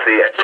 see it.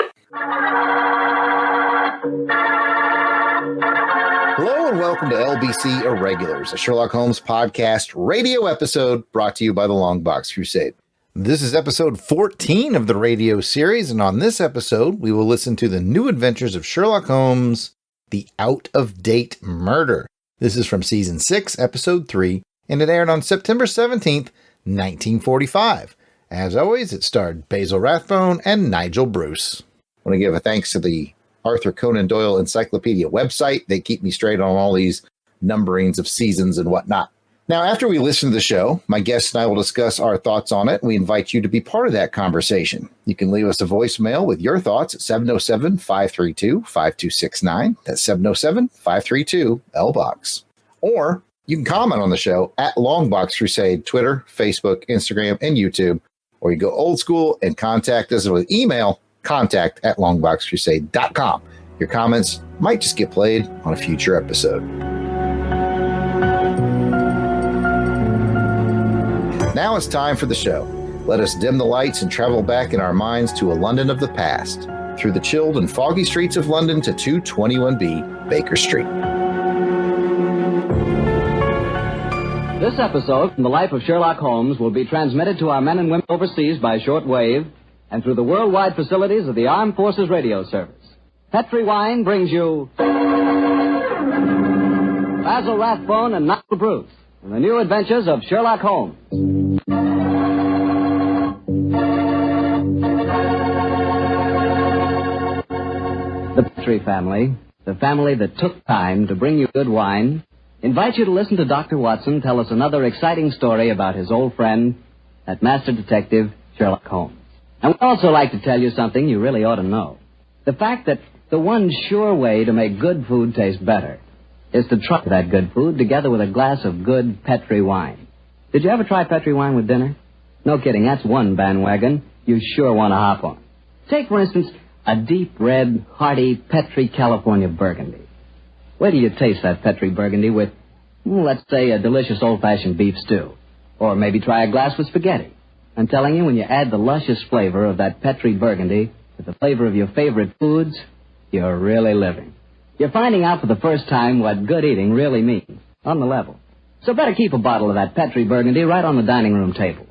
Hello and welcome to LBC Irregulars, a Sherlock Holmes podcast radio episode brought to you by the LONGBOX CRUSADE. This is episode 14 of the radio series, and on this episode, we will listen to the new adventures of Sherlock Holmes, The Out-of-Date Murder. This is from season 6, episode 3, and it aired on September 17th, 1945. As always, it starred Basil Rathbone and Nigel Bruce. I want to give a thanks to the Arthur Conan Doyle Encyclopedia website. They keep me straight on all these numberings of seasons and whatnot. Now, after we listen to the show, my guests and I will discuss our thoughts on it. We invite you to be part of that conversation. You can leave us a voicemail with your thoughts at 707-532-5269. That's 707-532-LBOX. Or you can comment on the show at LONGBOX CRUSADE, Twitter, Facebook, Instagram, and YouTube. Or you go old school and contact us with email, contact@longboxcrusade.com. Your comments might just get played on a future episode. Now it's time for the show. Let us dim the lights and travel back in our minds to a London of the past, through the chilled and foggy streets of London to 221B Baker Street. This episode from the life of Sherlock Holmes will be transmitted to our men and women overseas by shortwave and through the worldwide facilities of the Armed Forces Radio Service. Petri Wine brings you Basil Rathbone and Nigel Bruce in the new adventures of Sherlock Holmes. The Petri family, the family that took time to bring you good wine, invites you to listen to Dr. Watson tell us another exciting story about his old friend, that master detective, Sherlock Holmes. And we'd also like to tell you something you really ought to know. The fact that the one sure way to make good food taste better is to try that good food together with a glass of good Petri wine. Did you ever try Petri wine with dinner? No kidding, that's one bandwagon you sure want to hop on. Take, for instance, a deep red, hearty Petri California Burgundy. Wait till you taste that Petri Burgundy with, let's say, a delicious old-fashioned beef stew. Or maybe try a glass with spaghetti. I'm telling you, when you add the luscious flavor of that Petri Burgundy to the flavor of your favorite foods, you're really living. You're finding out for the first time what good eating really means, on the level. So better keep a bottle of that Petri Burgundy right on the dining room table.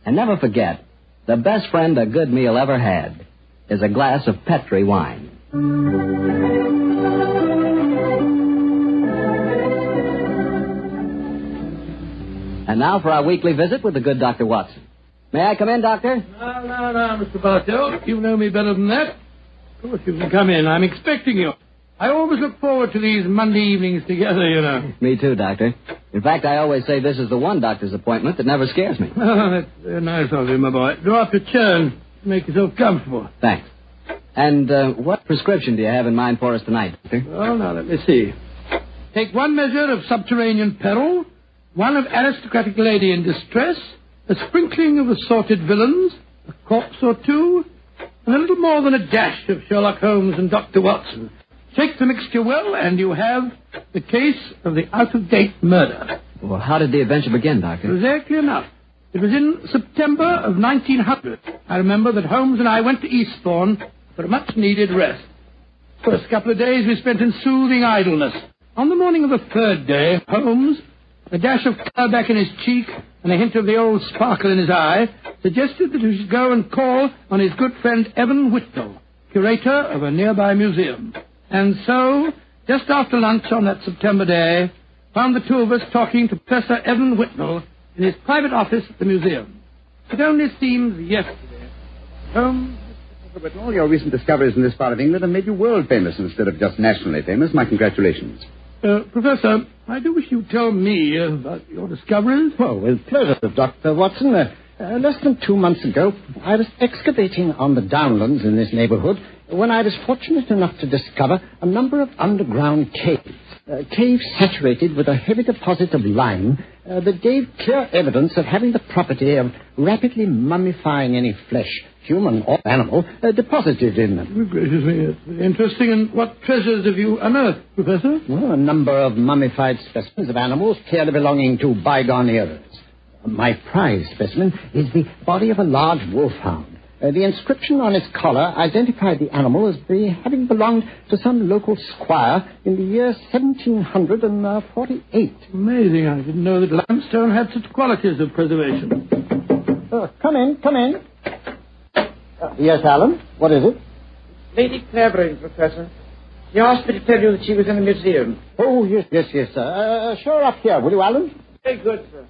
And never forget, the best friend a good meal ever had is a glass of Petri wine. And now for our weekly visit with the good Dr. Watson. May I come in, Doctor? No, Mr. Bartell. You know me better than that. Of course you can come in. I'm expecting you. I always look forward to these Monday evenings together, you know. Me too, Doctor. In fact, I always say this is the one doctor's appointment that never scares me. Oh, that's very nice of you, my boy. Draw up your chair and make yourself comfortable. Thanks. And what prescription do you have in mind for us tonight, Doctor? Well, now, let me see. Take one measure of subterranean peril, one of aristocratic lady in distress, a sprinkling of assorted villains, a corpse or two, and a little more than a dash of Sherlock Holmes and Dr. Watson. Shake the mixture well, and you have the case of the out-of-date murder. Well, how did the adventure begin, Doctor? Exactly enough. It was in September of 1900. I remember that Holmes and I went to Eastbourne for a much-needed rest. First couple of days we spent in soothing idleness. On the morning of the third day, Holmes, a dash of colour back in his cheek and a hint of the old sparkle in his eye, suggested that we should go and call on his good friend Evan Whitnell, curator of a nearby museum. And so, just after lunch on that September day, found the two of us talking to Professor Evan Whitnell in his private office at the museum. It only seems yesterday. Holmes... But all your recent discoveries in this part of England have made you world famous instead of just nationally famous. My congratulations. Professor, I do wish you'd tell me about your discoveries. Oh, with pleasure, Dr. Watson. Less than 2 months ago, I was excavating on the downlands in this neighborhood when I was fortunate enough to discover a number of underground caves. Caves saturated with a heavy deposit of lime that gave clear evidence of having the property of rapidly mummifying any flesh, human or animal, deposited in them. Oh, gracious me, it's interesting. And what treasures have you unearthed, Professor? Well, a number of mummified specimens of animals clearly belonging to bygone eras. My prize specimen is the body of a large wolfhound, The inscription on its collar identified the animal as having belonged to some local squire in the year 1748. Amazing. I didn't know that limestone had such qualities of preservation. Come in. Yes, Alan? What is it? Lady Clavering, Professor. She asked me to tell you that she was in the museum. Oh, yes, sir. Show her up here, will you, Alan? Very good, sir.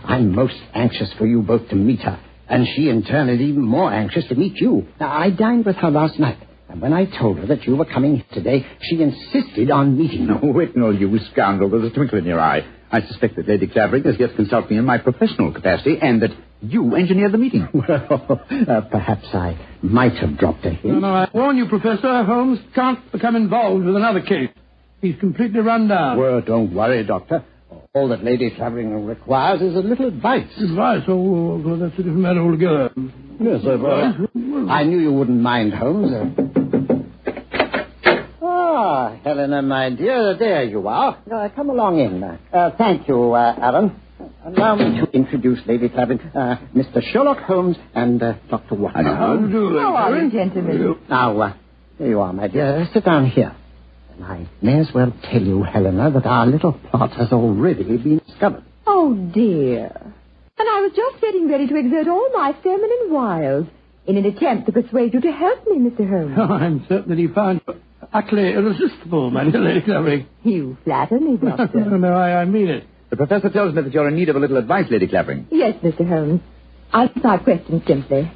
I'm most anxious for you both to meet her, and she, in turn, is even more anxious to meet you. Now, I dined with her last night, and when I told her that you were coming today, she insisted on meeting you. Oh, Whitnell, you scoundrel. There's a twinkle in your eye. I suspect that Lady Clavering has yet to consult me in my professional capacity, and that you engineered the meeting. Well, perhaps I might have dropped a hint. No, I warn you, Professor, Holmes can't become involved with another case. He's completely run down. Well, don't worry, Doctor. All that Lady Clavering requires is a little advice. Advice? Oh, well, that's a different matter altogether. Yes, sir. I knew you wouldn't mind, Holmes. Helena, my dear, there you are. Come along in. Thank you, Alan. Allow me to introduce Lady Clavering, Mr. Sherlock Holmes and Dr. Watson. How do you do, How are you, gentlemen? Now, here you are, my dear. Sit down here. And I may as well tell you, Helena, that our little plot has already been discovered. Oh, dear. And I was just getting ready to exert all my feminine wiles in an attempt to persuade you to help me, Mr. Holmes. Oh, I'm certain that he found you utterly irresistible, my dear Lady Clavering. You flatter me, Doctor. No, I mean it. The professor tells me that you're in need of a little advice, Lady Clavering. Yes, Mr. Holmes. I'll put my question simply.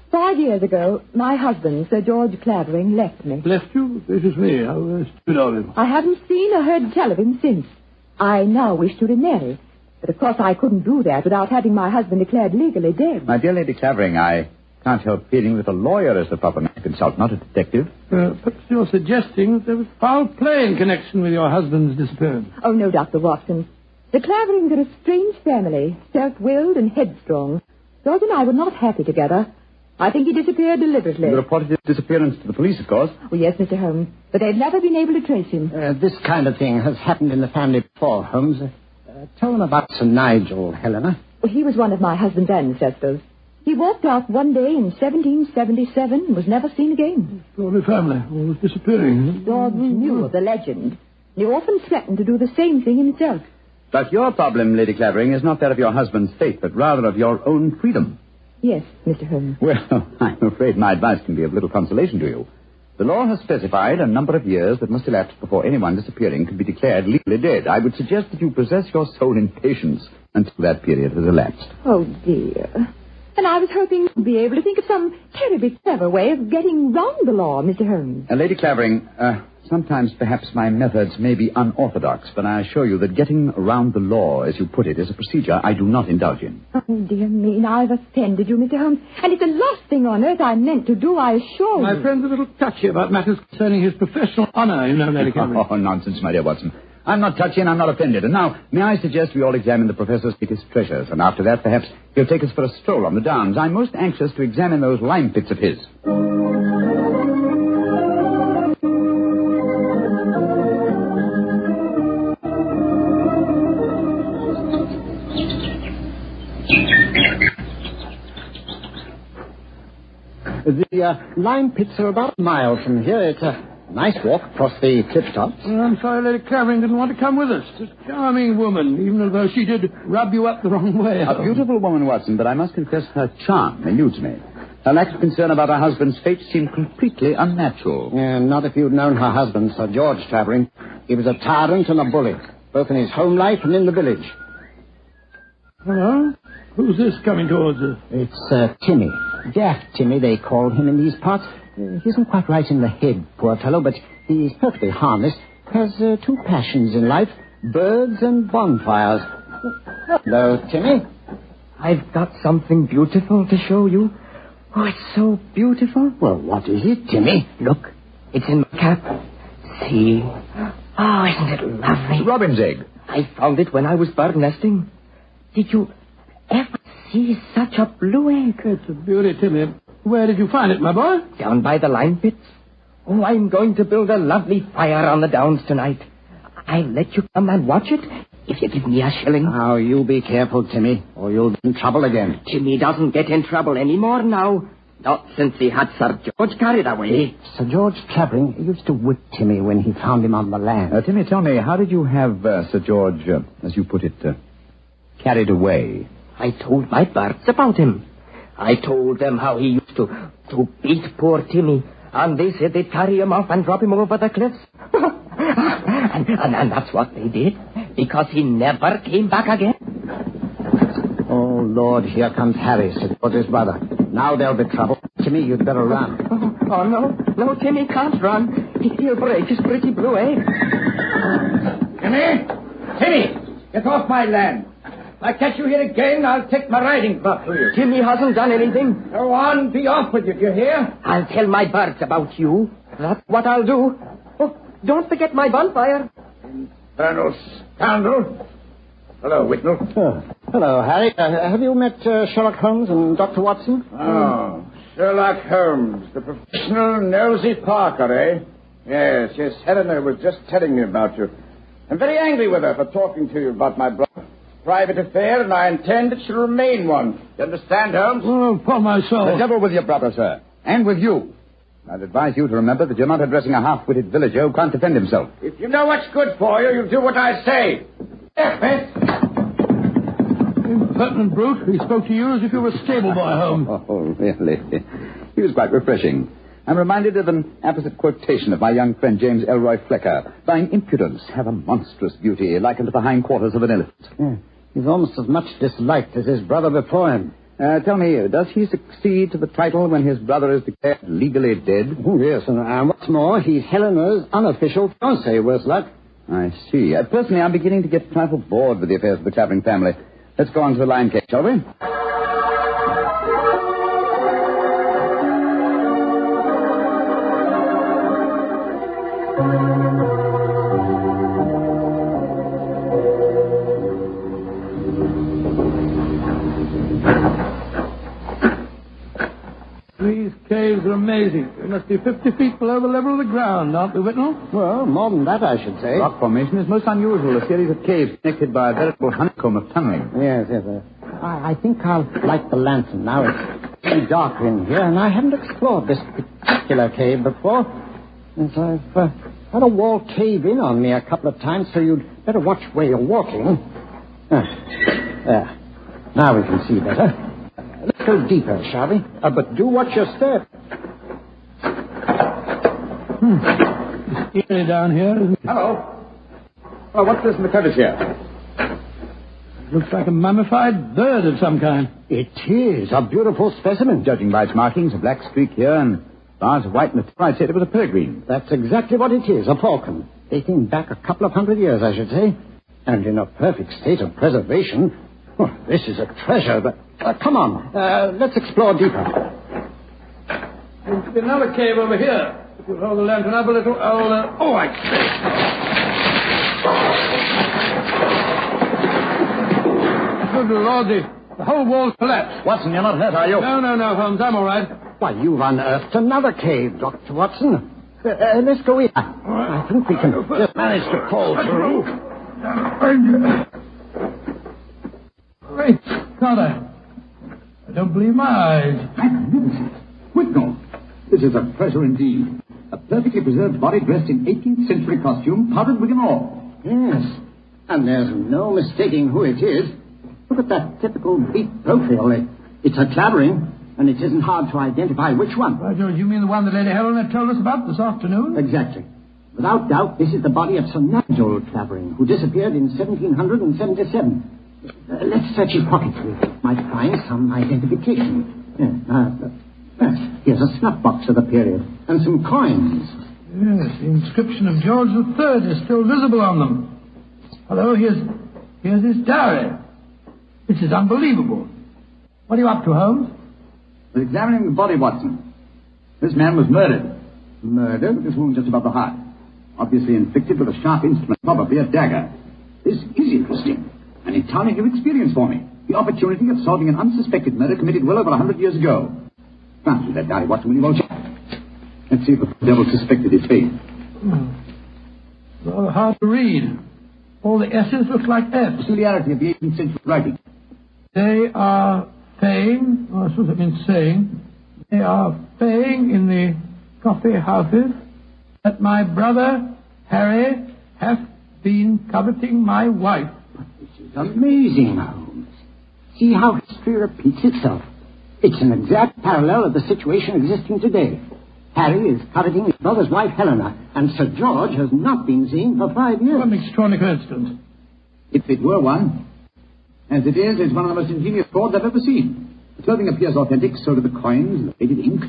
5 years ago, my husband, Sir George Clavering, left me. Left you? This is me. How stupid of him. I haven't seen or heard tell of him since. I now wish to remarry. But of course I couldn't do that without having my husband declared legally dead. My dear Lady Clavering, I can't help feeling that a lawyer is the proper man to consult, not a detective. Perhaps you're suggesting that there was foul play in connection with your husband's disappearance. Oh, no, Dr. Watson. The Claverings are a strange family, self-willed and headstrong. George and I were not happy together. I think he disappeared deliberately. You reported his disappearance to the police, of course. Oh, yes, Mr. Holmes. But they've never been able to trace him. This kind of thing has happened in the family before, Holmes. Tell them about Sir Nigel, Helena. Well, he was one of my husband's ancestors. He walked out one day in 1777 and was never seen again. Extraordinary family. Always disappearing. George knew of the legend. He often threatened to do the same thing himself. But your problem, Lady Clavering, is not that of your husband's fate, but rather of your own freedom. Yes, Mr. Holmes. Well, I'm afraid my advice can be of little consolation to you. The law has specified a number of years that must elapse before anyone disappearing can be declared legally dead. I would suggest that you possess your soul in patience until that period has elapsed. Oh, dear. And I was hoping you'd be able to think of some terribly clever way of getting round the law, Mr. Holmes. Lady Clavering, sometimes perhaps my methods may be unorthodox, but I assure you that getting around the law, as you put it, is a procedure I do not indulge in. Oh, dear me, now I've offended you, Mr. Holmes. And it's the last thing on earth I meant to do, I assure you. My friend's a little touchy about matters concerning his professional honor, you know, Lady Clavering. Oh, nonsense, my dear Watson. I'm not touchy and I'm not offended. And now, may I suggest we all examine the professor's latest treasures, and after that, perhaps he'll take us for a stroll on the downs. I'm most anxious to examine those lime pits of his. The lime pits are about a mile from here. It's a nice walk across the cliff tops. I'm sorry Lady Clavering didn't want to come with us. She's a charming woman, even though she did rub you up the wrong way. A beautiful woman, Watson, but I must confess her charm eludes me. Her lack of concern about her husband's fate seemed completely unnatural. Not if you'd known her husband, Sir George Clavering. He was a tyrant and a bully, both in his home life and in the village. Hello? Who's this coming towards us? It's Timmy. Daft Timmy, they call him in these parts. He isn't quite right in the head, poor fellow, but he's perfectly harmless. Has two passions in life, birds and bonfires. Hello, Timmy. I've got something beautiful to show you. Oh, it's so beautiful. Well, what is it, Timmy? Look, it's in my cap. See? Oh, isn't it lovely? Robin's egg. I found it when I was bird nesting. Did you ever see such a blue egg? It's a beauty, Timmy. Where did you find it, my boy? Down by the lime pits. Oh, I'm going to build a lovely fire on the downs tonight. I'll let you come and watch it if you give me a shilling. Now, you be careful, Timmy, or you'll be in trouble again. Timmy doesn't get in trouble anymore now. Not since he had Sir George carried away. Sir George Clavering used to whip Timmy when he found him on the land. Timmy, tell me, how did you have Sir George, as you put it, carried away? I told my birds about him. I told them how he used to beat poor Timmy, and they said they'd carry him off and drop him over the cliffs. and that's what they did, because he never came back again. Oh, Lord, here comes Harry, Sir George's brother. Now there'll be trouble. Timmy, you'd better run. Oh, no, Timmy can't run. He'll break his pretty blue egg. Timmy, get off my land. If I catch you here again, I'll take my riding crop to you. Timmy hasn't done anything. Go on, be off with you, do you hear? I'll tell my birds about you. That's what I'll do. Oh, don't forget my bonfire. Infernal scoundrel. Hello, Whitnell. Hello, Harry. Have you met Sherlock Holmes and Dr. Watson? Oh, Sherlock Holmes, the professional nosy Parker, eh? Yes, Helena was just telling me about you. I'm very angry with her for talking to you about my brother. Private affair, and I intend it shall remain one. You understand, Holmes? Oh, upon my soul. The devil with your brother, sir. And with you. I'd advise you to remember that you're not addressing a half-witted villager who can't defend himself. If you know what's good for you, you'll do what I say. Impertinent brute. He spoke to you as if you were a stable boy, Holmes. Oh, really? He was quite refreshing. I'm reminded of an apposite quotation of my young friend James Elroy Flecker. Thine impudence have a monstrous beauty, like unto the hindquarters of an elephant. Yeah. He's almost as much disliked as his brother before him. Tell me, does he succeed to the title when his brother is declared legally dead? Oh, yes, and what's more, he's Helena's unofficial fiancé, worse luck. I see. Personally, I'm beginning to get a trifle bored with the affairs of the Clavering family. Let's go on to the line cake, shall we? These caves are amazing. They must be 50 feet below the level of the ground, aren't they, Whitnell? Well, more than that, I should say. Rock formation is most unusual, a series of caves connected by a veritable honeycomb of tunneling. Yes. I think I'll light the lantern now. It's getting darker in here, and I haven't explored this particular cave before. As I've had a wall cave in on me a couple of times, so you'd better watch where you're walking. There. Now we can see better. Let's go deeper, shall we? But do watch your step. It's eerie down here, isn't it? Hello. Oh, what's this in the cupboard here? Looks like a mummified bird of some kind. It is a beautiful specimen. Judging by its markings, a black streak here and bars of white in the top, I'd say it was a peregrine. That's exactly what it is, a falcon. Dating back a couple of 100 years, I should say. And in a perfect state of preservation. Oh, this is a treasure, but... come on, let's explore deeper. Seems to be another cave over here. If you'll hold the lantern up a little, I say. Good Lord, the whole wall collapsed. Watson, you're not hurt, are you? No, Holmes, I'm all right. Why, you've unearthed another cave, Dr. Watson. Let's go in. I think we can just manage to crawl through. Great God, I don't believe my eyes. Magnificent. Whitnell, this is a treasure indeed. A perfectly preserved body dressed in 18th century costume, powdered wig and all. Yes, and there's no mistaking who it is. Look at that typical beak profile. It's a Clavering, and it isn't hard to identify which one. By George, you mean the one that Lady Helena told us about this afternoon? Exactly. Without doubt, this is the body of Sir Nigel Clavering, who disappeared in 1777. Let's search his pockets. We might find some identification. Yes, here's a snuff box of the period, and some coins. Yes, the inscription of George III is still visible on them. Hello, here's his diary. This is unbelievable. What are you up to, Holmes? We're examining the body, Watson. This man was murdered. Murdered with his wound just above the heart. Obviously inflicted with a sharp instrument, probably a dagger. This is interesting. An entirely new experience for me. The opportunity of solving an unsuspected murder committed well over 100 years ago. Fancy that diary, Watson, will you, won't you? Let's see if the devil suspected his fate. Rather hard to read. All the S's look like F's. Peculiarity of the 18th century writing. They are saying, I suppose it means saying, They are saying in the coffee houses that my brother, Harry, hath been coveting my wife. This is amazing, Holmes. See how history repeats itself. It's an exact parallel of the situation existing today. Harry is coveting his brother's wife, Helena, and Sir George has not been seen for 5 years. What an extraordinary coincidence. If it were one. As it is, it's one of the most ingenious frauds I've ever seen. The clothing appears authentic, so do the coins, the faded ink,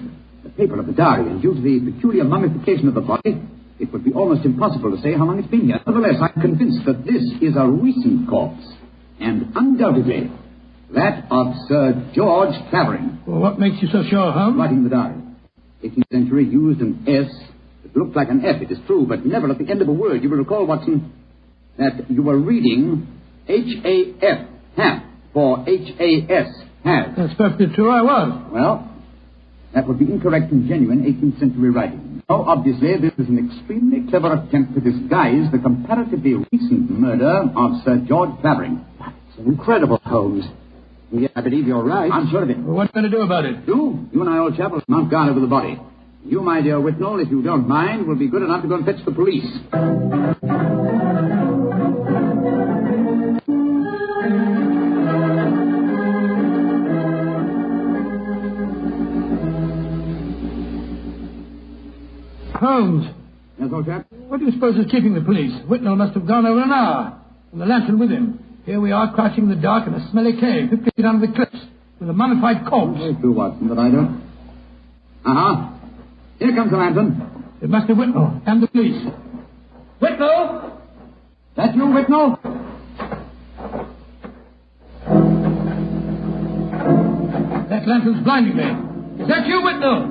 the paper of the diary, and due to the peculiar mummification of the body, it would be almost impossible to say how long it's been here. Nevertheless, I'm convinced that this is a recent corpse, and undoubtedly that of Sir George Clavering. Well, what makes you so sure, Holmes? Writing the diary. 18th century used an S. It looked like an F, it is true, but never at the end of a word. You will recall, Watson, that you were reading H-A-F, half, for H-A-S, has. That's perfectly true, I was. Well, that would be incorrect in genuine 18th century writing. So, obviously, this is an extremely clever attempt to disguise the comparatively recent murder of Sir George Clavering. It's incredible, Holmes. Yes, I believe you're right. I'm sure of it. Well, what are you going to do about it? You and I, old chap, will mount guard over the body. You, my dear Whitnall, if you don't mind, will be good enough to go and fetch the police. Holmes. Yes, old chap? What do you suppose is keeping the police? Whitnall must have gone over an hour, and the lantern with him. Here we are, crouching in the dark in a smelly cave, 50 feet under the cliffs, with a mummified corpse. Very true, Watson, but I don't. Uh-huh. Here comes the lantern. It must be Whitnall and the police. Whitnall! That you, Whitnall? That lantern's blinding me. Is that you, Whitnall?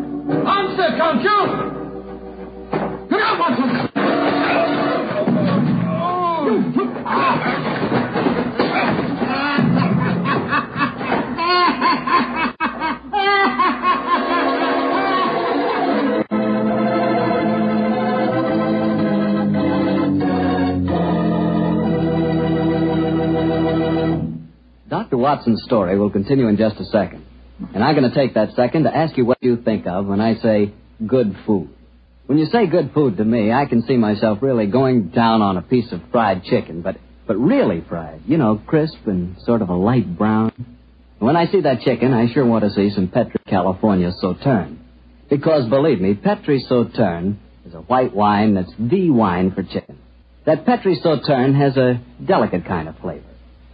Answer, can't you? Look out, Watson! Dr. Watson's story will continue in just a second. And I'm going to take that second to ask you what you think of when I say good food. When you say good food to me, I can see myself really going down on a piece of fried chicken, but really fried. You know, crisp and sort of a light brown. When I see that chicken, I sure want to see some Petri California Sauterne. Because, believe me, Petri Sauterne is a white wine that's the wine for chicken. That Petri Sauterne has a delicate kind of flavor.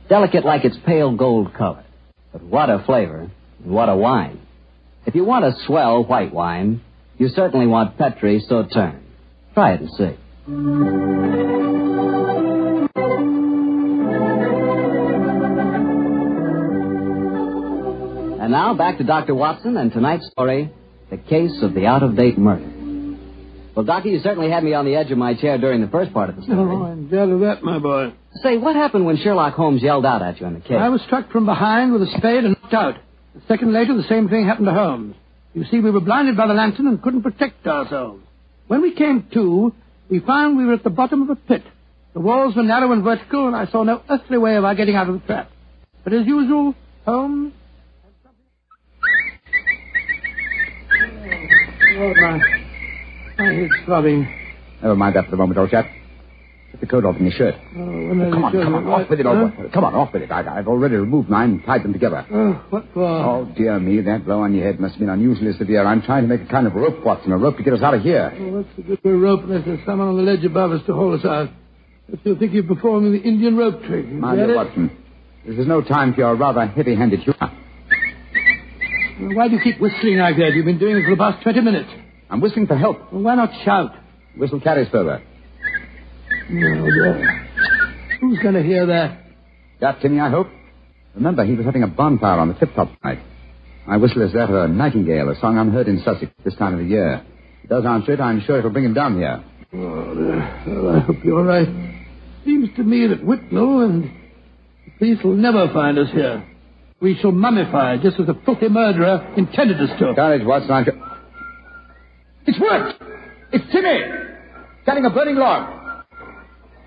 Delicate like its pale gold color. But what a flavor, and what a wine. If you want a swell white wine, you certainly want Petri Sauterne. Try it and see. And now, back to Dr. Watson and tonight's story, The Case of the Out-of-Date Murder. Well, Doctor, you certainly had me on the edge of my chair during the first part of the story. Oh, I'm glad of that, my boy. Say, what happened when Sherlock Holmes yelled out at you in the cave? I was struck from behind with a spade and knocked out. A second later, the same thing happened to Holmes. You see, we were blinded by the lantern and couldn't protect ourselves. When we came to, we found we were at the bottom of a pit. The walls were narrow and vertical, and I saw no earthly way of our getting out of the trap. But as usual, Holmes... Oh, my head's throbbing. Never mind that for the moment, old chap. Get the coat off in your shirt. Come on, off with it, old boy. Come on, off with it. I've already removed mine and tied them together. What for? Oh, dear me, that blow on your head must have been unusually severe. I'm trying to make a kind of rope, Watson, a rope to get us out of here. Oh, what's the good of a rope unless there's someone on the ledge above us to haul us out? If you'll think you're performing the Indian rope trick. My dear Watson, this is no time for your rather heavy-handed humor. Well, why do you keep whistling like that? You've been doing it for the past 20 minutes. I'm whistling for help. Well, why not shout? Whistle carries further. No, dear. Who's going to hear that? Got Timmy, I hope. Remember, he was having a bonfire on the tip-top tonight. My whistle is that of a nightingale, a song unheard in Sussex this time of the year. If it does answer it, I'm sure it'll bring him down here. Oh, dear. Well, I hope you're right. Seems to me that Whitnall and the police will never find us here. We shall mummify just as the filthy murderer intended us to. Courage, Watson. It's worked! It's Timmy! Cutting a burning log.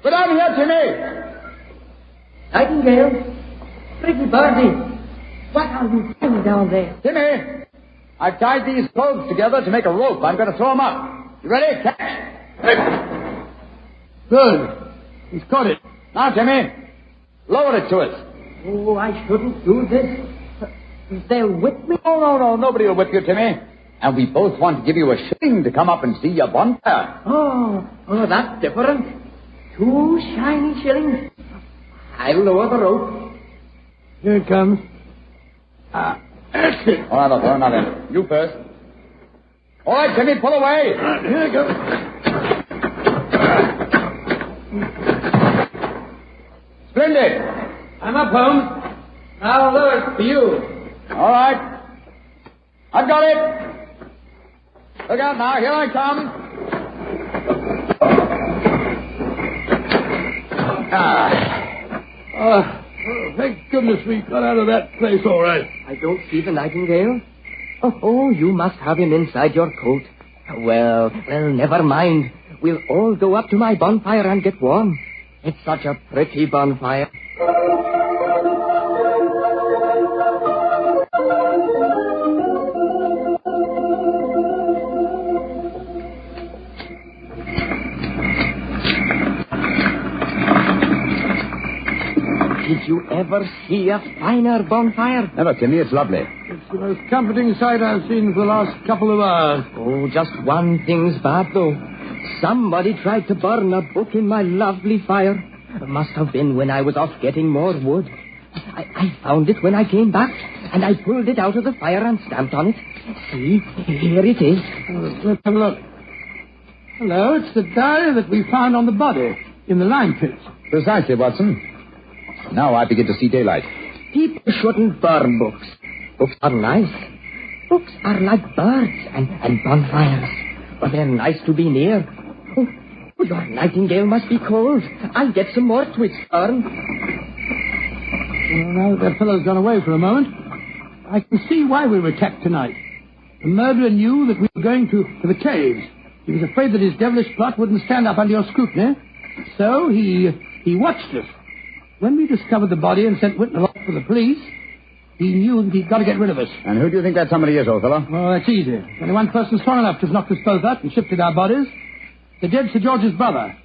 Go down here, Timmy! Nightingale, pretty birdie, what are you doing down there? Timmy! I've tied these clothes together to make a rope. I'm going to throw them up. You ready? Catch. Good. He's caught it. Now, Timmy, lower it to us. Oh, I shouldn't do this. They'll whip me. Oh, no, nobody will whip you, Timmy. And we both want to give you a shilling to come up and see your bonfire. Oh, that's different. 2 shiny shillings. I'll lower the rope. Here it comes. That's it. All right, Othello, now then. You first. All right, Timmy, pull away. Here it goes. Splendid. I'm up, Holmes. I'll lower it for you. All right. I've got it. Look out now. Here I come. Thank goodness we got out of that place all right. I don't see the Nightingale. Oh, you must have him inside your coat. Well, never mind. We'll all go up to my bonfire and get warm. It's such a pretty bonfire. Did you ever see a finer bonfire? Never, Timmy. It's lovely. It's the most comforting sight I've seen for the last couple of hours. Oh, just one thing's bad, though. Somebody tried to burn a book in my lovely fire. It must have been when I was off getting more wood. I found it when I came back, and I pulled it out of the fire and stamped on it. See, here it is. Let's have a look. Hello, it's the diary that we found on the body in the lime pit. Precisely, Watson. Now I begin to see daylight. People shouldn't burn books. Books are nice. Books are like birds and bonfires. But they're nice to be near. Oh, your Nightingale must be cold. I'll get some more twigs burned. Well, now that that fellow's gone away for a moment, I can see why we were attacked tonight. The murderer knew that we were going to the caves. He was afraid that his devilish plot wouldn't stand up under your scrutiny. So he watched us. When we discovered the body and sent Whitnell off for the police, he knew that he'd got to get rid of us. And who do you think that somebody is, old fellow? Oh, that's easy. Only one person strong enough to have knocked us both out and shifted our bodies. The dead Sir George's brother,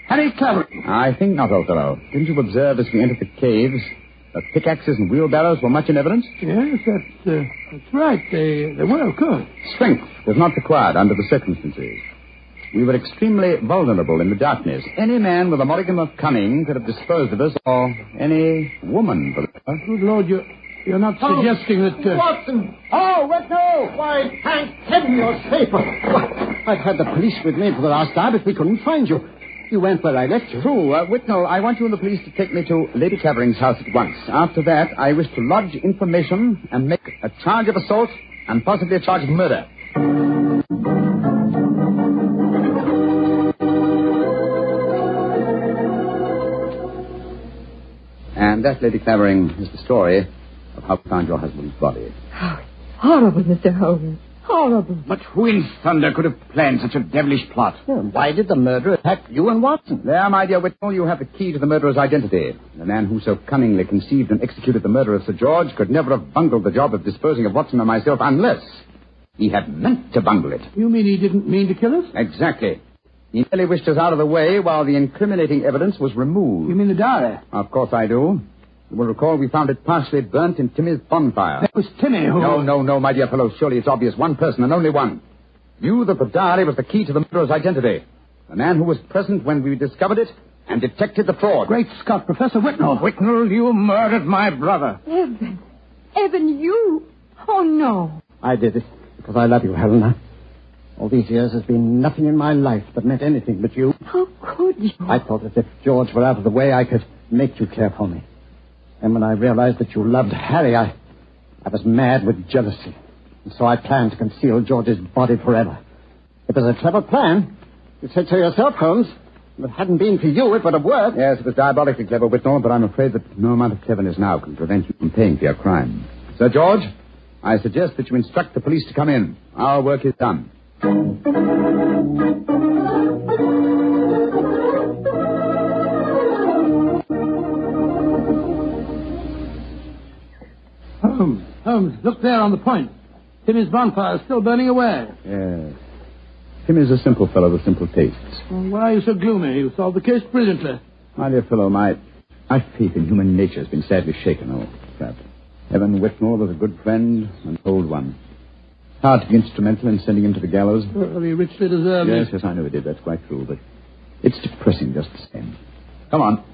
Harry Clavering. I think not, old fellow. Didn't you observe as we entered the caves that pickaxes and wheelbarrows were much in evidence? Yes, that's right. They were, of course. Strength was not required under the circumstances. We were extremely vulnerable in the darkness. Any man with a modicum of cunning could have disposed of us, or any woman, for that. Good Lord, you're not suggesting that... Watson! Oh, Whitnell! Why, thank heaven you're safe. I've had the police with me for the last hour, but we couldn't find you. You went where I left you. True. Whitnell, I want you and the police to take me to Lady Clavering's house at once. After that, I wish to lodge information and make a charge of assault and possibly a charge of murder. And that, Lady Clavering, is the story of how we found your husband's body. Oh, horrible, Mr. Holmes. Horrible. But who in thunder could have planned such a devilish plot? Well, why did the murderer attack you and Watson? There, my dear Whitnell, you have the key to the murderer's identity. The man who so cunningly conceived and executed the murder of Sir George could never have bungled the job of disposing of Watson and myself unless he had meant to bungle it. You mean he didn't mean to kill us? Exactly. He merely wished us out of the way while the incriminating evidence was removed. You mean the diary? Of course I do. You will recall we found it partially burnt in Timmy's bonfire. That was Timmy who... No, my dear fellow. Surely it's obvious one person and only one knew that the diary was the key to the murderer's identity. The man who was present when we discovered it and detected the fraud. Great Scott, Professor Whitnell. Whitnell, you murdered my brother. Evan. Evan, you? Oh, no. I did it because I love you, Helena. All these years has been nothing in my life that meant anything but you. How could you? I thought that if George were out of the way, I could make you care for me. And when I realized that you loved Harry, I was mad with jealousy. And so I planned to conceal George's body forever. It was a clever plan. You said so yourself, Holmes. If it hadn't been for you, it would have worked. Yes, it was diabolically clever, Whitnell, but I'm afraid that no amount of cleverness now can prevent you from paying for your crime. Sir George, I suggest that you instruct the police to come in. Our work is done. Holmes, look there on the point. Timmy's bonfire is still burning away. Yes. Timmy's a simple fellow with simple tastes. Well, why are you so gloomy? You solved the case brilliantly. My dear fellow, my faith in human nature has been sadly shaken, old chap. Evan Whitmore was a good friend, an old one. Hard to be instrumental in sending him to the gallows. Well, he richly deserved it. Yes, I know he did. That's quite true, but it's depressing just the same. Come on.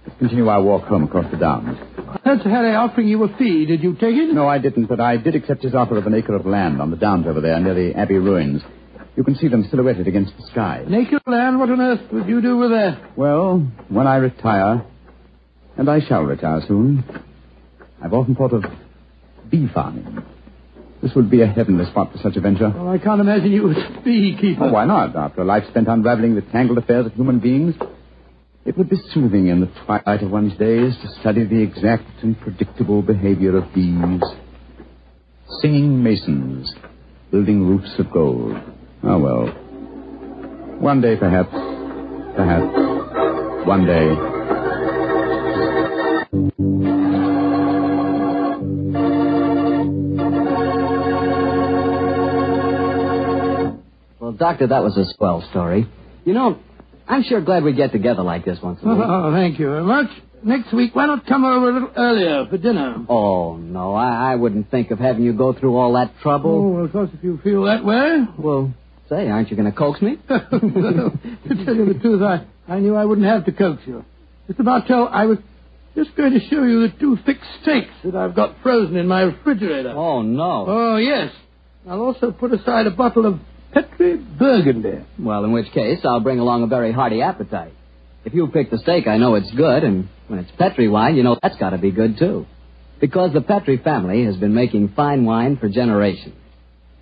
Let's continue our walk home across the downs. I heard Sir Harry offering you a fee. Did you take it? No, I didn't, but I did accept his offer of an acre of land on the downs over there near the Abbey ruins. You can see them silhouetted against the sky. An acre of land? What on earth would you do with that? Well, when I retire, and I shall retire soon, I've often thought of bee farming. This would be a heavenly spot for such a venture. Oh, I can't imagine you as a beekeeper. Oh, why not? After a life spent unraveling the tangled affairs of human beings, it would be soothing in the twilight of one's days to study the exact and predictable behavior of bees. Singing masons, building roofs of gold. Oh, well. One day, perhaps. One day. Well, Doctor, that was a swell story. You know, I'm sure glad we get together like this once in a while. Oh, thank you very much. Next week, why not come over a little earlier for dinner? Oh, no, I wouldn't think of having you go through all that trouble. Oh, well, of course, if you feel that way. Well, say, aren't you going to coax me? Well, to tell you the truth, I knew I wouldn't have to coax you. Mr. Bartell, I was just going to show you the 2 thick steaks that I've got frozen in my refrigerator. Oh, no. Oh, yes. I'll also put aside a bottle of Petri Burgundy. Well, in which case, I'll bring along a very hearty appetite. If you pick the steak, I know it's good, and when it's Petri wine, you know that's got to be good, too. Because the Petri family has been making fine wine for generations.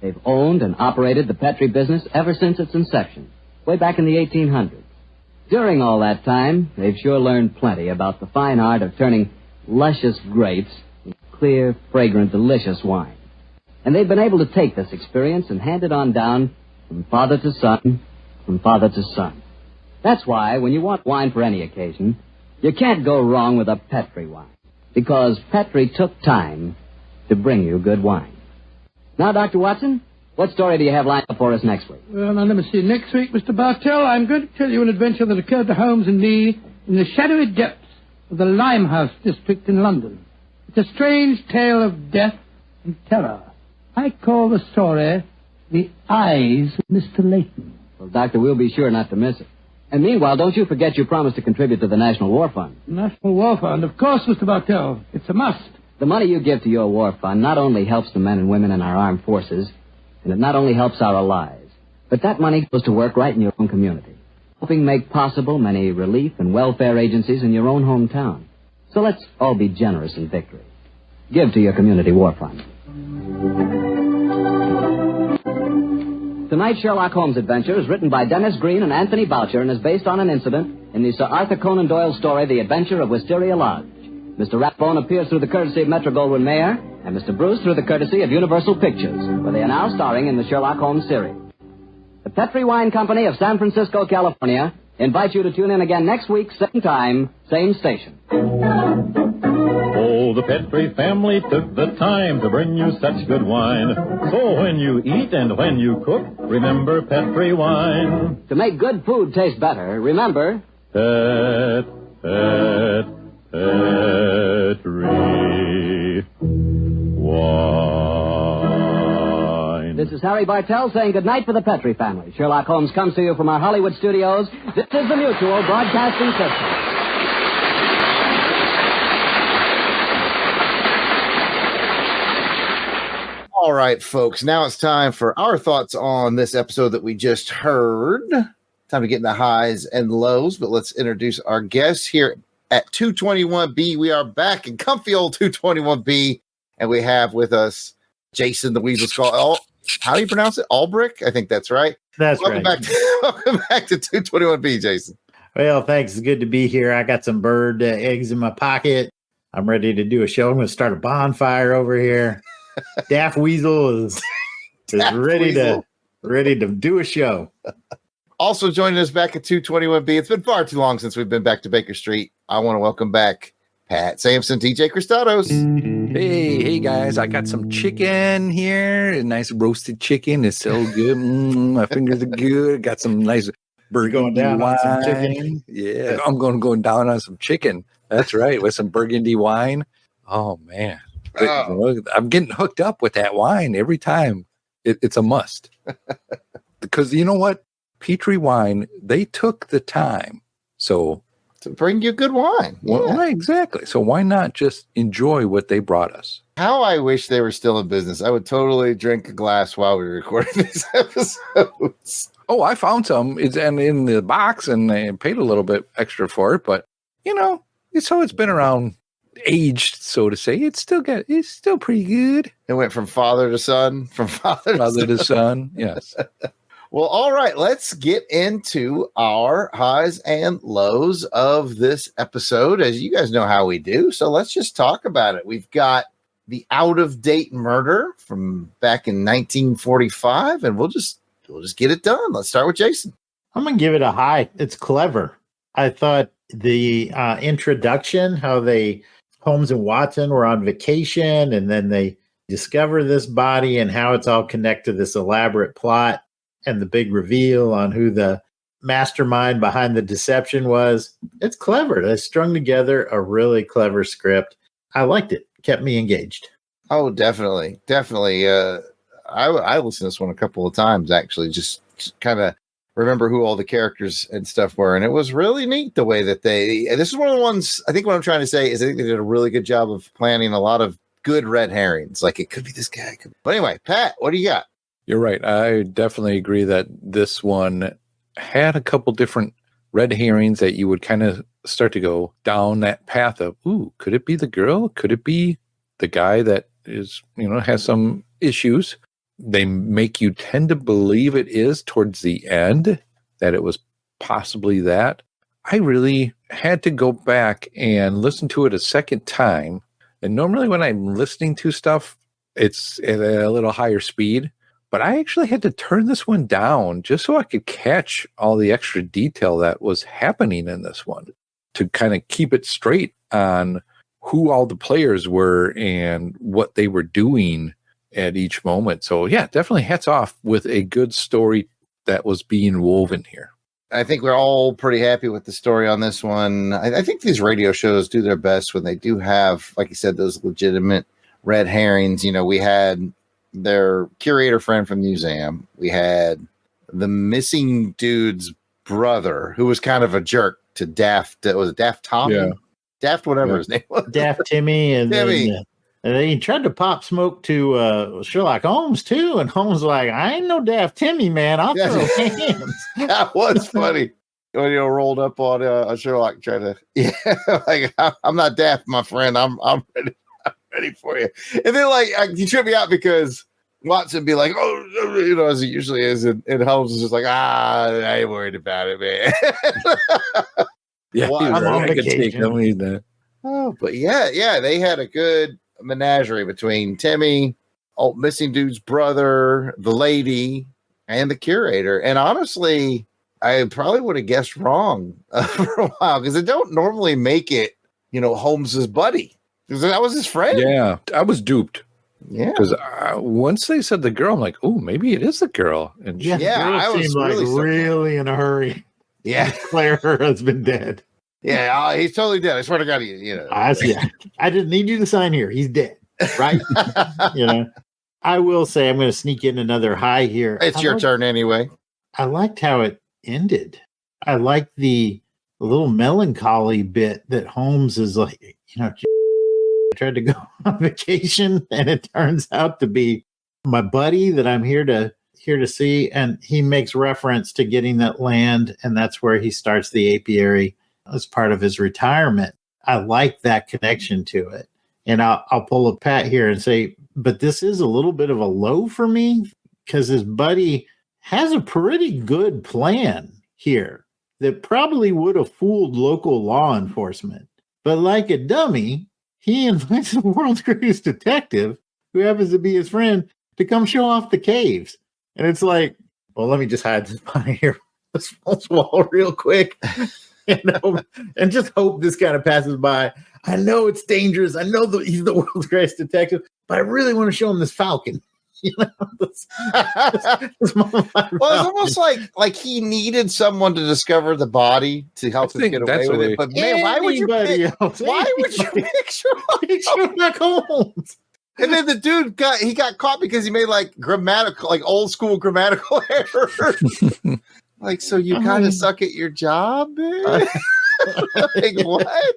They've owned and operated the Petri business ever since its inception, way back in the 1800s. During all that time, they've sure learned plenty about the fine art of turning luscious grapes into clear, fragrant, delicious wine. And they've been able to take this experience and hand it on down from father to son, from father to son. That's why, when you want wine for any occasion, you can't go wrong with a Petri wine. Because Petri took time to bring you good wine. Now, Dr. Watson, what story do you have lined up for us next week? Well, now, let me see. Next week, Mr. Bartell, I'm going to tell you an adventure that occurred to Holmes and me in the shadowy depths of the Limehouse district in London. It's a strange tale of death and terror. I call the story The Eyes of Mr. Layton. Well, Doctor, we'll be sure not to miss it. And meanwhile, don't you forget you promised to contribute to the National War Fund. National War Fund, of course, Mr. Bartell. It's a must. The money you give to your war fund not only helps the men and women in our armed forces, and it not only helps our allies, but that money goes to work right in your own community, helping make possible many relief and welfare agencies in your own hometown. So let's all be generous in victory. Give to your community war fund. Tonight's Sherlock Holmes adventure is written by Dennis Green and Anthony Boucher and is based on an incident in the Sir Arthur Conan Doyle story, The Adventure of Wisteria Lodge. Mr. Rathbone appears through the courtesy of Metro-Goldwyn-Mayer, and Mr. Bruce through the courtesy of Universal Pictures, where they are now starring in the Sherlock Holmes series. The Petri Wine Company of San Francisco, California, invites you to tune in again next week, same time, same station. Oh, the Petri family took the time to bring you such good wine. So when you eat and when you cook, remember Petri wine. To make good food taste better, remember... Petri wine. This is Harry Bartell saying goodnight for the Petri family. Sherlock Holmes comes to you from our Hollywood studios. This is the Mutual Broadcasting System. All right, folks, now it's time for our thoughts on this episode that we just heard. Time to get in the highs and lows, but let's introduce our guests here at 221B. We are back in comfy old 221B, and we have with us Jason the Weasel Skull. How do you pronounce it? Alberich? I think that's right. That's welcome right. Welcome back to 221B, Jason. Well, thanks. It's good to be here. I got some bird eggs in my pocket. I'm ready to do a show. I'm going to start a bonfire over here. Daft Weasel is ready to do a show. Also joining us back at 221B. It's been far too long since we've been back to Baker Street. I want to welcome back Pat Sampson, TJ Kristatos. Hey guys, I got some chicken here. A nice roasted chicken. It's so good. My fingers are good. Got some nice burgundy down wine. on some chicken. Yeah, I'm going down on some chicken. That's right, with some burgundy wine. Oh man, I'm getting hooked up with that wine every time. It's a must. Because you know what? Petri wine, they took the time. So to bring you good wine. Well, right, exactly. So why not just enjoy what they brought us? How I wish they were still in business. I would totally drink a glass while we were recording these episodes. Oh, I found some. It's in the box, and I paid a little bit extra for it. But it's been around, aged, so to say. It's still pretty good. It went from father to son, from father to son. Yes. Well, all right, let's get into our highs and lows of this episode. As you guys know how we do, so let's just talk about it. We've got the out-of-date murder from back in 1945, and we'll just get it done. Let's start with Jason. I'm going to give it a high. It's clever. I thought the introduction, how Holmes and Watson were on vacation, and then they discover this body and how it's all connected to this elaborate plot. And the big reveal on who the mastermind behind the deception was. It's clever. They strung together a really clever script. I liked it. Kept me engaged. Oh, definitely. Definitely. I listened to this one a couple of times, actually, just kind of remember who all the characters and stuff were. And it was really neat the way that this is one of the ones, I think what I'm trying to say is I think they did a really good job of planning a lot of good red herrings. Like it could be this guy. But anyway, Pat, what do you got? You're right. I definitely agree that this one had a couple different red herrings that you would kind of start to go down that path of, ooh, could it be the girl? Could it be the guy that is, has some issues? They make you tend to believe it is towards the end, that it was possibly that. I really had to go back and listen to it a second time. And normally when I'm listening to stuff, it's at a little higher speed. But I actually had to turn this one down just so I could catch all the extra detail that was happening in this one to kind of keep it straight on who all the players were and what they were doing at each moment. So, yeah, definitely hats off with a good story that was being woven here. I think we're all pretty happy with the story on this one. I think these radio shows do their best when they do have, like you said, those legitimate red herrings. We had their curator friend from the museum. We had the missing dude's brother, who was kind of a jerk to Daft. Was it Daft Tommy? Yeah. Daft, whatever his name was. Daft Timmy. And Timmy. Then he tried to pop smoke to Sherlock Holmes, too. And Holmes was like, I ain't no Daft Timmy, man. I'll throw hands. That was funny. When rolled up on Sherlock trying to, like, I'm not Daft, my friend. I'm ready. Ready for you. And then he tripped me out because Watson be like, oh, as it usually is, and Holmes is just like, I ain't worried about it, man. Yeah, well, I'm on vacation. Oh, but yeah, they had a good menagerie between Timmy, missing dude's brother, the lady, and the curator. And honestly, I probably would have guessed wrong for a while because they don't normally make it, Holmes's buddy. Because that was his friend. Yeah, I was duped. Yeah. Because once they said the girl, I'm like, oh, maybe it is the girl. And I was really in a hurry. Yeah. Declare her husband dead. Yeah, he's totally dead. I swear to God, I didn't need you to sign here. He's dead. Right? I will say I'm going to sneak in another high here. It's your turn anyway. I liked how it ended. I liked the little melancholy bit that Holmes is like, tried to go on vacation and it turns out to be my buddy that I'm here to see, and he makes reference to getting that land, and that's where he starts the apiary as part of his retirement. I like that connection to it. And I'll pull a Pat here and say, but this is a little bit of a low for me because his buddy has a pretty good plan here that probably would have fooled local law enforcement. But like a dummy, he invites the world's greatest detective, who happens to be his friend, to come show off the caves. And it's like, well, let me just hide this behind here. This wall real quick. and just hope this kind of passes by. I know it's dangerous. I know that he's the world's greatest detective, but I really want to show him this falcon. This well, it's almost like he needed someone to discover the body to help him get away with it. But man, why would you pick Sherlock Holmes? And then the dude got caught because he made like old school grammatical errors. Like, so you kind of suck at your job, man? Like, what?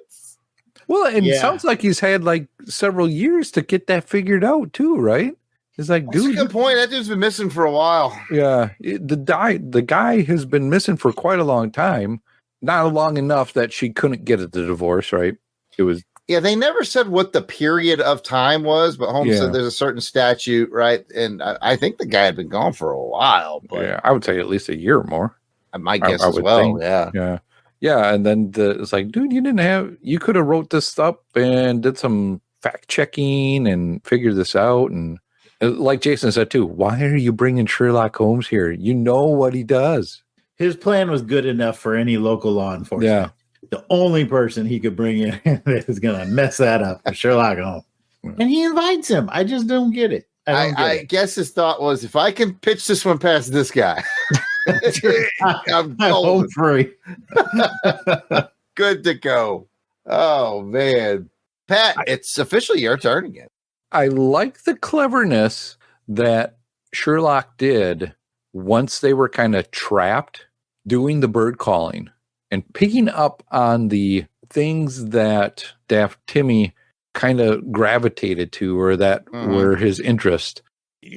Well, and it sounds like he's had like several years to get that figured out too, right? It's like, that's a good point. That dude's been missing for a while. Yeah, the guy has been missing for quite a long time. Not long enough that she couldn't get the divorce, right? It was. Yeah, they never said what the period of time was, but Holmes said there's a certain statute, right? And I think the guy had been gone for a while. But yeah, I would say at least a year or more. I might guess as well. Think. Yeah. And then it's like, dude, you could have wrote this up and did some fact checking and figured this out. And like Jason said too, why are you bringing Sherlock Holmes here? You know what he does. His plan was good enough for any local law enforcement. Yeah. The only person he could bring in that is going to mess that up is Sherlock Holmes. And he invites him. I just don't get it. I guess his thought was, if I can pitch this one past this guy, I'm home free. Good to go. Oh, man. Pat, it's officially your turn again. I like the cleverness that Sherlock did once they were kind of trapped doing the bird calling and picking up on the things that Daft Timmy kind of gravitated to, or that were his interest.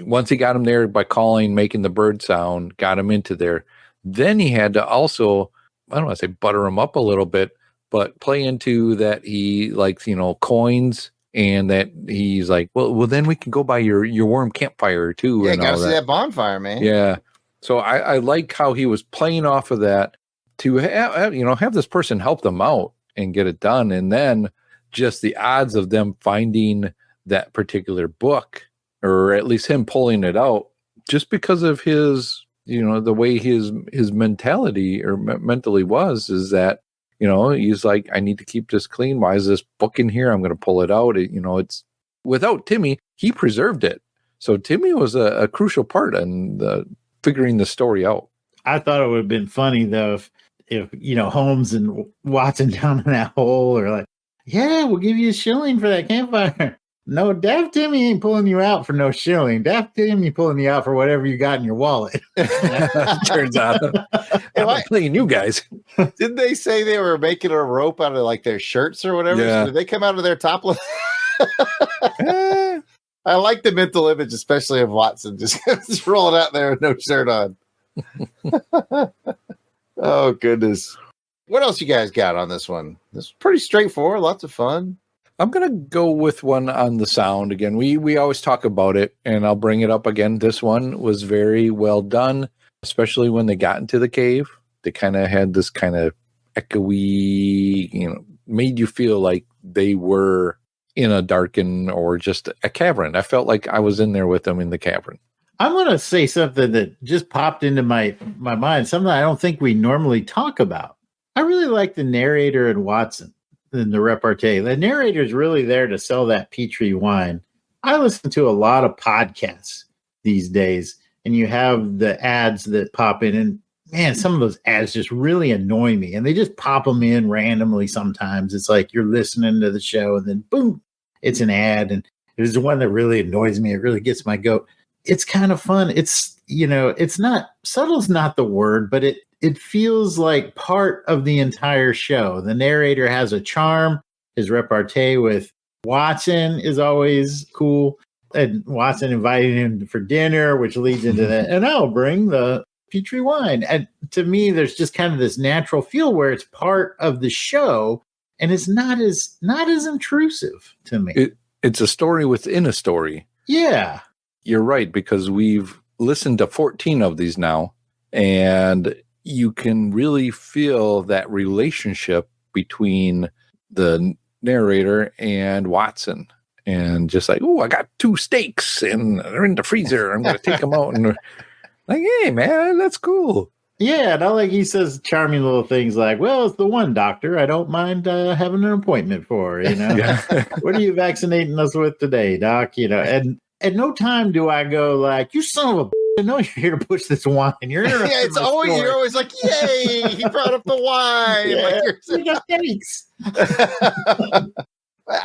Once he got him there by calling, making the bird sound, got him into there. Then he had to also, I don't want to say butter him up a little bit, but play into that he likes, coins, and that he's like, well, then we can go by your warm campfire too. Yeah, gotta see that bonfire, man. Yeah. So I like how he was playing off of that to have this person help them out and get it done. And then just the odds of them finding that particular book, or at least him pulling it out, just because of his, the way his mentality or mentally was, is that, he's like, I need to keep this clean. Why is this book in here? I'm going to pull it out. It's without Timmy, he preserved it. So Timmy was a crucial part in figuring the story out. I thought it would have been funny though if Holmes and Watson down in that hole are like, yeah, we'll give you a shilling for that campfire. No, Daft Timmy ain't pulling you out for no shilling. Daft Timmy pulling you out for whatever you got in your wallet. Turns out. I'm not playing you guys. Didn't they say they were making a rope out of like their shirts or whatever? Yeah. So did they come out of their topless? I like the mental image, especially of Watson just rolling out there with no shirt on. Oh, goodness. What else you guys got on this one? This is pretty straightforward. Lots of fun. I'm going to go with one on the sound again. We always talk about it, and I'll bring it up again. This one was very well done, especially when they got into the cave. They kind of had this kind of echoey, made you feel like they were in a darkened or just a cavern. I felt like I was in there with them in the cavern. I'm going to say something that just popped into my mind, something I don't think we normally talk about. I really like the narrator and Watson in the repartee. The narrator is really there to sell that Petri wine. I listen to a lot of podcasts these days, and you have the ads that pop in, and man, some of those ads just really annoy me, and they just pop them in randomly sometimes. It's like you're listening to the show, and then boom, it's an ad, and there's the one that really annoys me. It really gets my goat. It's kind of fun. It's, it's not, subtle's not the word, but it feels like part of the entire show. The narrator has a charm. His repartee with Watson is always cool. And Watson invited him for dinner, which leads into that. And I'll bring the Petri wine. And to me, there's just kind of this natural feel where it's part of the show, and it's not as intrusive to me. It's a story within a story. Yeah. You're right, because we've listened to 14 of these now, and you can really feel that relationship between the narrator and Watson. And just like, oh, I got 2 steaks and they're in the freezer. I'm going to take them out. And like, hey, man, that's cool. Yeah, not like he says charming little things like, well, it's the one doctor I don't mind having an appointment for, you know. What are you vaccinating us with today, Doc? You know, and at no time do I go like, you son of a I know you're here to push this wine. You're yeah, it's always you're always like, yay, he brought up the wine. Yeah, like thanks.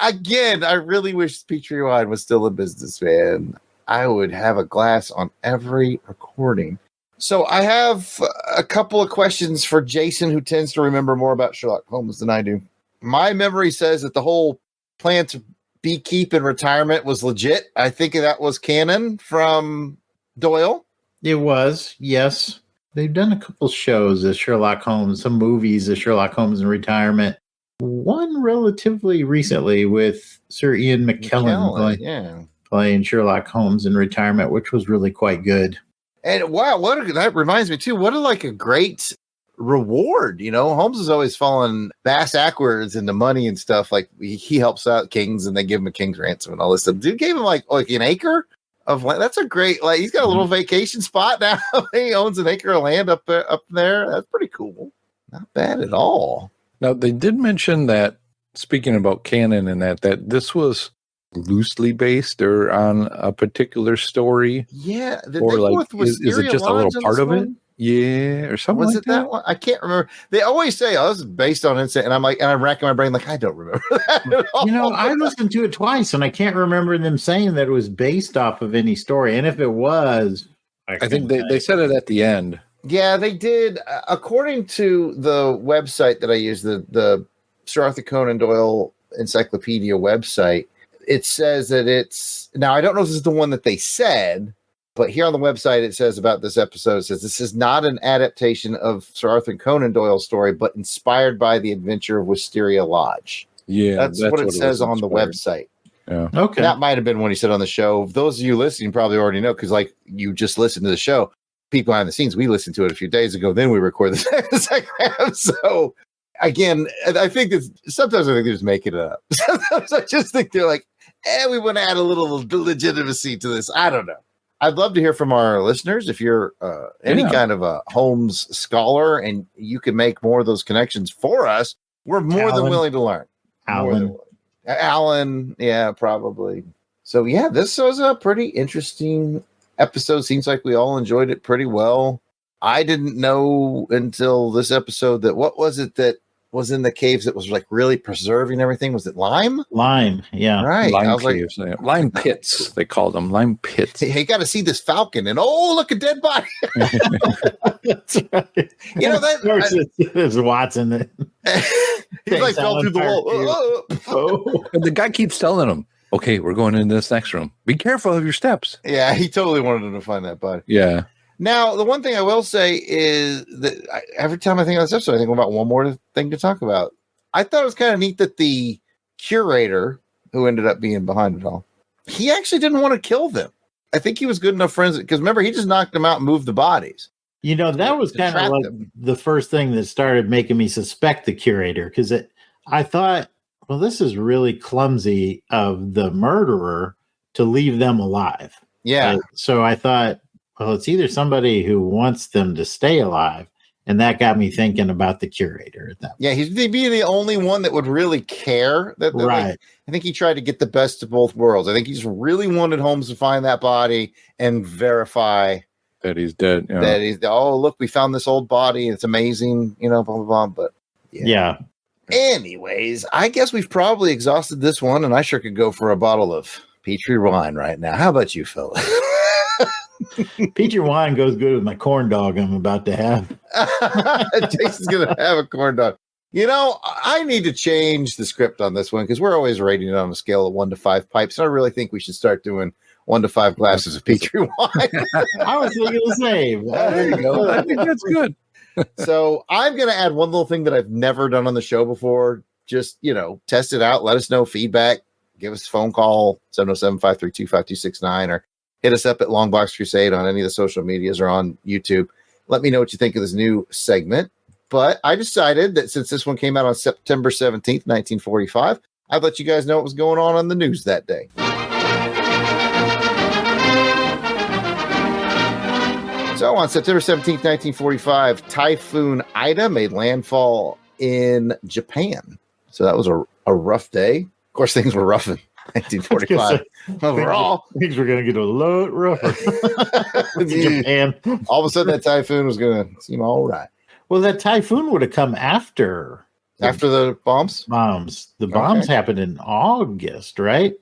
Again, I really wish Petri wine was still in business, man. I would have a glass on every recording. So I have a couple of questions for Jason, who tends to remember more about Sherlock Holmes than I do. My memory says that the whole plan to beekeep in retirement was legit. I think that was canon from Doyle. It was, yes. They've done a couple shows as Sherlock Holmes, some movies as Sherlock Holmes in retirement. One relatively recently with Sir Ian McKellen playing Sherlock Holmes in retirement, which was really quite good. And wow, that reminds me too. What a great reward, you know. Holmes is always falling bass backwards into money and stuff. Like he helps out kings, and they give him a king's ransom and all this stuff. Dude gave him like an acre of land. That's a great he's got a little vacation spot now. He owns an acre of land up there. That's pretty cool. Not bad at all. Now they did mention that, speaking about canon and that this was loosely based or on a particular story. Yeah, or is it just a little part of it? Yeah, or something. Was it that one? I can't remember. They always say, "Oh, this is based on incident," and I'm like, and I'm racking my brain, like I don't remember that at all. You know, I listened to it twice, and I can't remember them saying that it was based off of any story. And if it was, I think they said it at the end. Yeah, they did. According to the website that I use, the Sir Arthur Conan Doyle Encyclopedia website, it says that it's now. I don't know if this is the one that they said. But here on the website, it says about this episode, it says this is not an adaptation of Sir Arthur Conan Doyle's story, but inspired by the adventure of Wisteria Lodge. Yeah, that's what it says on the website. Yeah. Okay. That might have been what he said on the show. Those of you listening probably already know, because you just listened to the show. People behind the scenes, we listened to it a few days ago. Then we record the second half. So again, I think sometimes I think they're just making it up. Sometimes I just think they're like, we want to add a little legitimacy to this. I don't know. I'd love to hear from our listeners. If you're any kind of a Holmes scholar and you can make more of those connections for us, we're more than willing to learn. Alan, yeah, probably. So, yeah, this was a pretty interesting episode. Seems like we all enjoyed it pretty well. I didn't know until this episode that what was it that was in the caves that was really preserving everything? Was it lime? Lime, yeah. Right. Lime caves, lime pits, they called them. Lime pits. Hey, you got to see this falcon and look, a dead body. That's right. You know, there's Watson. He fell through the wall. And the guy keeps telling him, okay, we're going into this next room. Be careful of your steps. Yeah, he totally wanted him to find that body. Yeah. Now, the one thing I will say is that every time I think of this episode, I think about one more thing to talk about. I thought it was kind of neat that the curator, who ended up being behind it all, he actually didn't want to kill them. I think he was good enough friends, because remember, he just knocked them out and moved the bodies. You know, that was kind of like the first thing that started making me suspect the curator, because I thought, well, this is really clumsy of the murderer to leave them alive. Yeah. So I thought, well, it's either somebody who wants them to stay alive, and that got me thinking about the curator at that point. Yeah, he'd be the only one that would really care. Right. I think he tried to get the best of both worlds. I think he just really wanted Holmes to find that body and verify that he's dead. Yeah. That he's, look, we found this old body. It's amazing, blah, blah, blah. But yeah. Anyways, I guess we've probably exhausted this one, and I sure could go for a bottle of Petri wine right now. How about you, fellas? Petri wine goes good with my corn dog I'm about to have. Jason's going to have a corn dog. I need to change the script on this one, because we're always rating it on a scale of 1 to 5 pipes. And I really think we should start doing 1 to 5 glasses of Petri wine. I was thinking the same. There you go. I think that's good. So I'm going to add one little thing that I've never done on the show before. Just, test it out. Let us know feedback. Give us a phone call, 707-532-5269, or hit us up at LONGBOX CRUSADE on any of the social medias or on YouTube. Let me know what you think of this new segment. But I decided that since this one came out on September 17th, 1945, I'd let you guys know what was going on the news that day. So on September 17th, 1945, Typhoon Ida made landfall in Japan. So that was a rough day. Of course, things were rough in 1945. Overall, things were going to get a lot rougher. Japan. All of a sudden, that typhoon was going to seem all right. Well, that typhoon would have come after the bombs. The bombs happened in August, right?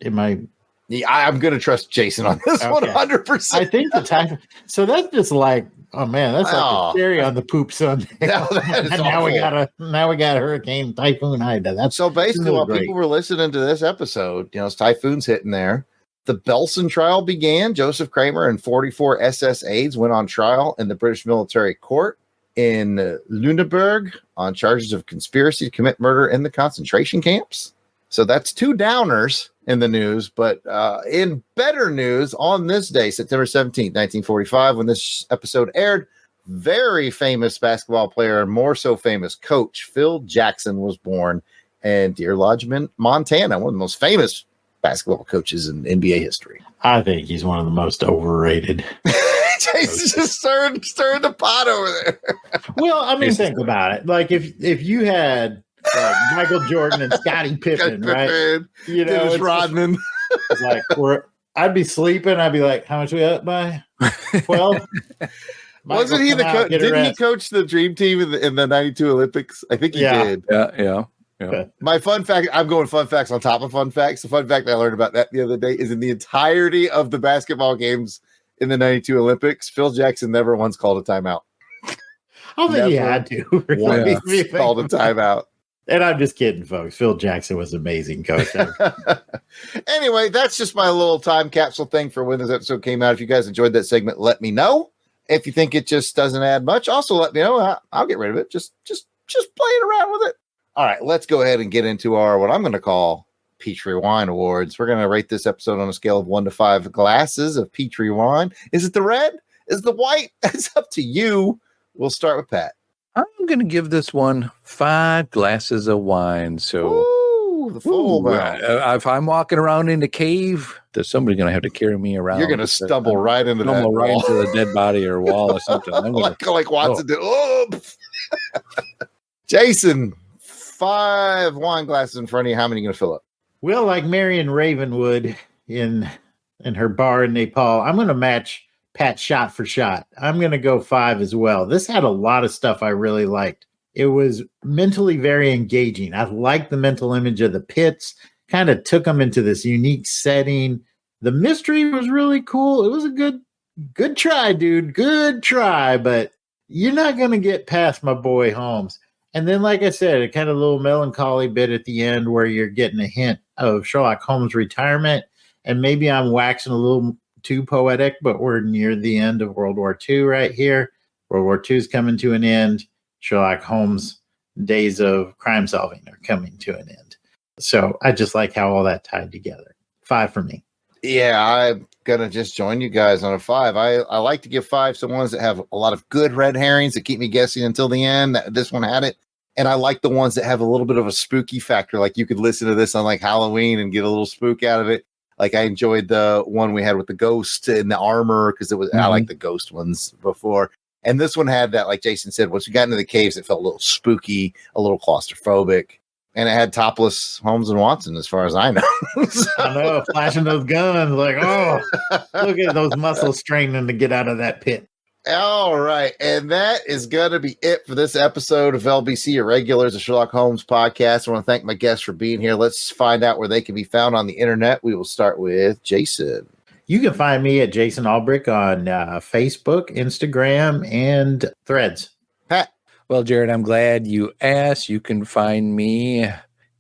Yeah, I'm going to trust Jason on this 100%. I think the typhoon. So that's just like, oh man, that's like the cherry on the poop Sunday. And now we got Hurricane Typhoon Ida. That's so basically while people were listening to this episode, it's typhoons hitting there. The Belsen trial began. Joseph Kramer and 44 SS aides went on trial in the British military court in Lüneburg on charges of conspiracy to commit murder in the concentration camps. So that's two downers in the news, but in better news, on this day, September 17th, 1945, when this episode aired, very famous basketball player, and more so famous coach, Phil Jackson was born in Deer Lodge, Montana, one of the most famous basketball coaches in NBA history. I think he's one of the most overrated. Jason's just stirring the pot over there. Well, I mean, think about it. Like if you had Michael Jordan and Scottie Pippen, right? Dennis Rodman. It's like I'd be sleeping. I'd be like, how much we up by? 12? Wasn't he the coach? Didn't he coach the Dream Team in the 92 Olympics? I think he did. Yeah. My fun fact, I'm going fun facts on top of fun facts. The fun fact I learned about that the other day is in the entirety of the basketball games in the 92 Olympics, Phil Jackson never once called a timeout. I don't think he had to. Once called a timeout. And I'm just kidding, folks. Phil Jackson was an amazing coach. Anyway, that's just my little time capsule thing for when this episode came out. If you guys enjoyed that segment, let me know. If you think it just doesn't add much, also let me know. I'll get rid of it. Just playing around with it. All right, let's go ahead and get into our what I'm going to call Petri Wine Awards. We're going to rate this episode on a scale of 1 to 5 glasses of Petri wine. Is it the red? Is it the white? It's up to you. We'll start with Pat. I'm going to give this one 5 glasses of wine. So, the full if I'm walking around in the cave, there's somebody going to have to carry me around. You're going to stumble right into that right wall. into a dead body or wall or something. like Watson did. Oh. Jason, 5 wine glasses in front of you. How many are you going to fill up? Well, like Marion Ravenwood in her bar in Nepal, I'm going to match Pat shot for shot. I'm going to go 5 as well. This had a lot of stuff I really liked. It was mentally very engaging. I liked the mental image of the pits, kind of took them into this unique setting. The mystery was really cool. It was a good try, dude. Good try, but you're not going to get past my boy Holmes. And then, like I said, a kind of little melancholy bit at the end where you're getting a hint of Sherlock Holmes' retirement. And maybe I'm waxing a little too poetic, but we're near the end of World War II right here. World War II is coming to an end. Sherlock Holmes' days of crime solving are coming to an end. So I just like how all that tied together. 5 for me. Yeah, I'm going to just join you guys on a 5. I like to give 5 to ones that have a lot of good red herrings that keep me guessing until the end. This one had it. And I like the ones that have a little bit of a spooky factor. Like you could listen to this on like Halloween and get a little spook out of it. Like I enjoyed the one we had with the ghost and the armor because it was I like the ghost ones before. And this one had that, like Jason said, once we got into the caves, it felt a little spooky, a little claustrophobic. And it had topless Holmes and Watson, as far as I know. I know, flashing those guns, like, oh, look at those muscles straining to get out of that pit. All right. And that is going to be it for this episode of LBC Irregulars, a Sherlock Holmes podcast. I want to thank my guests for being here. Let's find out where they can be found on the internet. We will start with Jason. You can find me at Jason Alberich on Facebook, Instagram, and Threads. Pat. Well, Jarrod, I'm glad you asked. You can find me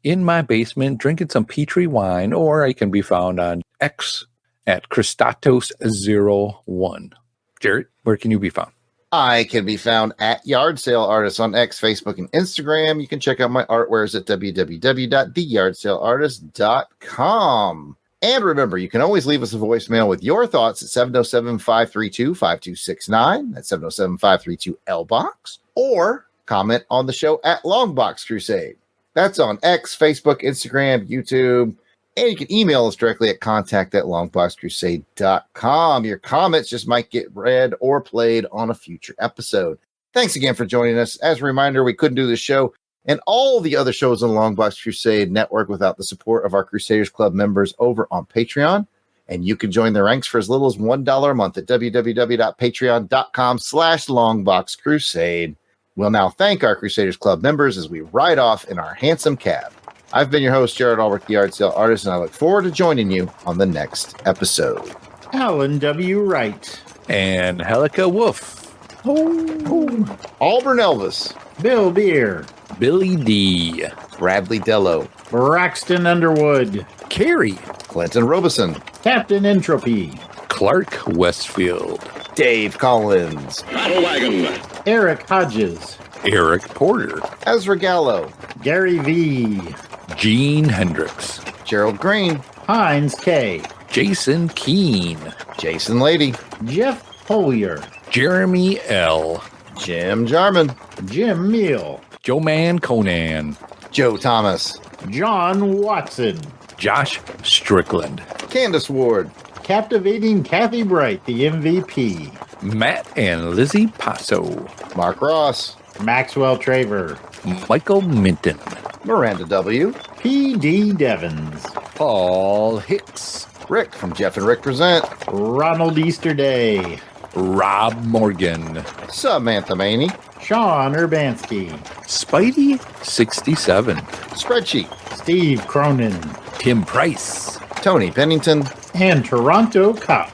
in my basement drinking some Petri wine, or I can be found on X at Kristatos01. Jarrod, where can you be found? I can be found at Yard Sale Artists on X, Facebook, and Instagram. You can check out my artwares at www.theyardsaleartist.com. And remember, you can always leave us a voicemail with your thoughts at 707-532-5269. That's 707-532-LBOX. Or comment on the show at LONGBOX Crusade. That's on X, Facebook, Instagram, YouTube, And you can email us directly at contact@longboxcrusade.com. Your comments just might get read or played on a future episode. Thanks again for joining us. As a reminder, we couldn't do this show and all the other shows on the Longbox Crusade Network without the support of our Crusaders Club members over on Patreon. And you can join the ranks for as little as $1 a month at www.patreon.com/longboxcrusade. We'll now thank our Crusaders Club members as we ride off in our handsome cab. I've been your host, Jarrod Alberich, the art sale artist, and I look forward to joining you on the next episode. Alan W. Wright. And Helica Wolf. Auburn Elvis. Bill Beer. Billy D. Bradley Dello. Braxton Underwood. Carrie. Clinton Robeson. Captain Entropy. Clark Westfield. Dave Collins. Battle Wagon. Eric Hodges. Eric Porter. Ezra Gallo. Gary V. Gene Hendricks. Gerald Green. Heinz K. Jason Keene. Jason Lady. Jeff Holyer. Jeremy L. Jim Jarman. Jim Meal. Joe Man Conan. Joe Thomas. John Watson. Josh Strickland. Candace Ward. Captivating Kathy Bright, the MVP. Matt and Lizzie Passo. Mark Ross. Maxwell Traver. Michael Minton. Miranda W. P.D. Devons. Paul Hicks. Rick from Jeff and Rick Present. Ronald Easterday. Rob Morgan. Samantha Maney. Sean Urbanski. Spidey 67. Spreadsheet. Steve Cronin. Tim Price. Tony Pennington. And Toronto Cop.